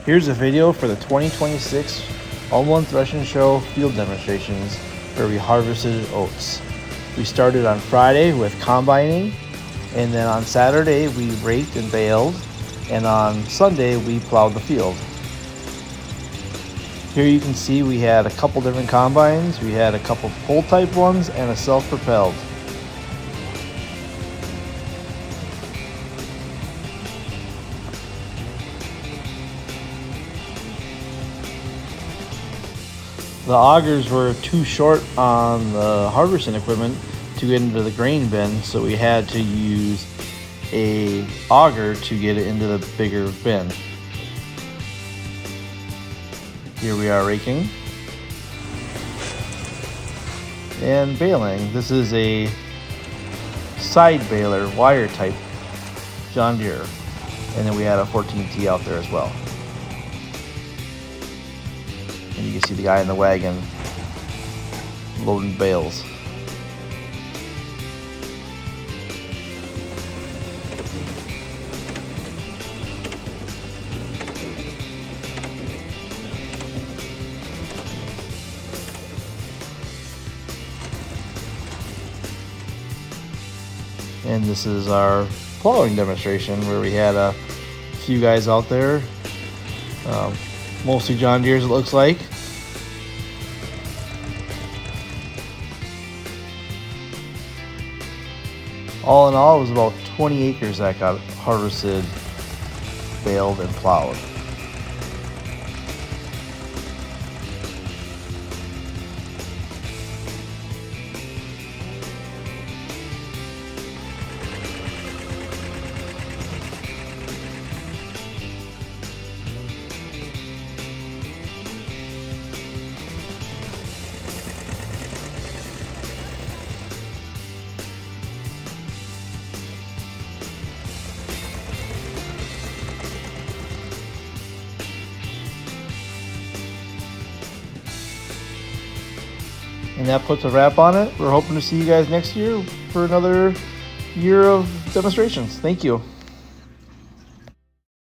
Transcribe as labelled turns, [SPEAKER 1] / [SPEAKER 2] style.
[SPEAKER 1] Here's a video for the 2026 Almelund Threshing Show field demonstrations where we harvested oats. We started on Friday with combining, and then on Saturday we raked and baled, and on Sunday we plowed the field. Here you can see we had a couple different combines. We had a couple pull type ones and a self-propelled. The augers were too short on the harvesting equipment to get into the grain bin, so we had to use a auger to get it into the bigger bin. Here we are raking and baling. This is a side baler, wire type John Deere, and then we had a 14T out there as well. And you can see the guy in the wagon loading bales. And this is our plowing demonstration where we had a few guys out there. Mostly John Deere's, it looks like. All in all, it was about 20 acres that got harvested, baled, and plowed. And that puts a wrap on it. We're hoping to see you guys next year for another year of demonstrations. Thank you.